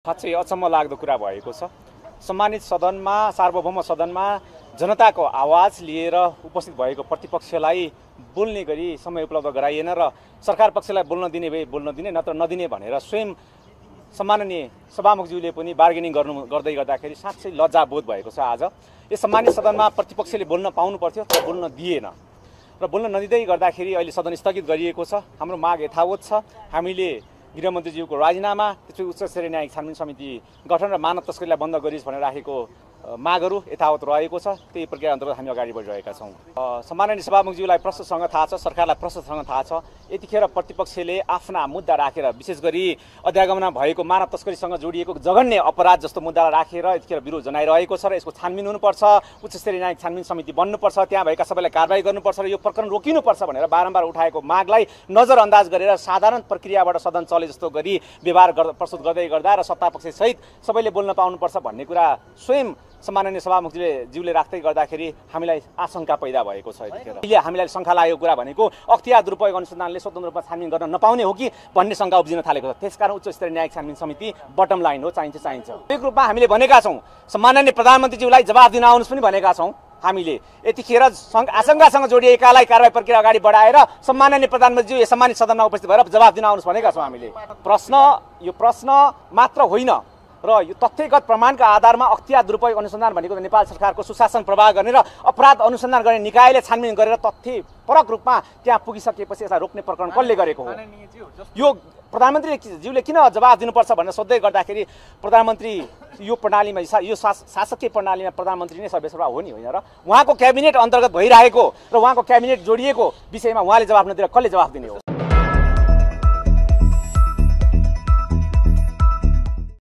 साँच्चै अचम्म लाग्दो कुरा भएको छ। सम्मानित सदनमा, सार्वभौम सदनमा जनताको आवाज लिएर उपस्थित भएको प्रतिपक्षलाई बोल्ने गरी समय उपलब्ध गराइएन र सरकार पक्षलाई बोल्न दिने भए बोल्न दिने, नत्र नदिने भनेर स्वयं सम्माननीय सभामुखज्यूले पनि बार्गेनिङ गर्दै गर्दाखेरि साँच्चै लज्जाबोध भएको छ। आज यस सम्मानित सदनमा प्रतिपक्षले बोल्न पाउनु पर्थ्यो तर बोल्न दिएन र बोल्न नदिँदै गर्दाखेरि अहिले सदन स्थगित गरिएको छ। हाम्रो माग यथावत छ। हामीले गृहमन्त्रीज्यूको राजीनामा, त्यसपछि उच्च स्तरीय न्यायिक छानबिन समिति गठन र मानव तस्करीलाई बन्द गरियोस् भनेर राखेको मागहरू यथावत रहेको छ। त्यही प्रक्रिया अन्तर्गत हामी अगाडि बढिरहेका छौँ। सम्माननीय सभामुखज्यूलाई प्रश्नसँग थाहा छ, सरकारलाई प्रश्नसँग थाहा छ। यतिखेर प्रतिपक्षले आफ्ना मुद्दा राखेर, विशेष गरी अध्यागमनमा भएको मानव तस्करीसँग जोडिएको जघन्य अपराध जस्तो मुद्दालाई राखेर यतिखेर विरोध जनाइरहेको छ र यसको छानबिन हुनुपर्छ, उच्च स्तरीय न्यायिक छानबिन समिति बन्नुपर्छ, त्यहाँ भएका सबैलाई कारबाही गर्नुपर्छ र यो प्रकरण रोकिनुपर्छ भनेर बारम्बार उठाएको मागलाई नजरअन्दाज गरेर साधारण प्रक्रियाबाट सदन चले जस्तो गरी व्यवहार प्रस्तुत गर्दै गर्दा र सत्तापक्षसहित सबैले बोल्न पाउनुपर्छ भन्ने कुरा स्वयं सम्माननीय सभामुखज्यूले राख्दै गर्दाखेरि हामीलाई आशंका पैदा भएको छ। यतिखेर अहिले हामीलाई शङ्का लागेको कुरा भनेको अख्तियार दुरुपयोग अनुसन्धानले स्वतन्त्र रूपमा छानबिन गर्न नपाउने हो कि भन्ने शङ्का उब्जिन थालेको छ। त्यसकारण उच्च स्तरीय न्यायिक छानबिन समिति बटम लाइन हो, चाहिन्छ। एक रूपमा हामीले भनेका छौँ, सम्माननीय प्रधानमन्त्रीज्यूलाई जवाफ दिन आउनुहोस् पनि भनेका छौँ। हामीले यतिखेर आशंकासँग जोडिएकालाई कारबाही प्रक्रिया अगाडि बढाएर सम्माननीय प्रधानमन्त्रीज्यू सम्मानित सदनमा उपस्थित भएर जवाफ दिन आउनुहोस् भनेका छौँ हामीले। यो प्रश्न मात्र होइन र यो तथ्यगत प्रमाणका आधारमा अख्तियार दुरुपयोग अनुसन्धान भनेको नेपाल सरकारको सुशासन प्रवाह गर्ने र अपराध अनुसन्धान गर्ने निकायले छानबिन गरेर तथ्यपरक रूपमा त्यहाँ पुगिसकेपछि यसलाई रोक्ने प्रकरण कसले गरेको हो? यो प्रधानमन्त्रीज्यूले किन जवाफ दिनुपर्छ भनेर सोध्दै गर्दाखेरि प्रधानमन्त्री यो प्रणालीमा, यो शासकीय प्रणालीमा प्रधानमन्त्री नै सर्वेसर्वा हो नि, होइन र? उहाँको क्याबिनेट अन्तर्गत भइरहेको र उहाँको क्याबिनेट जोडिएको विषयमा उहाँले जवाफ नदिएर कसले जवाफ दिने हो?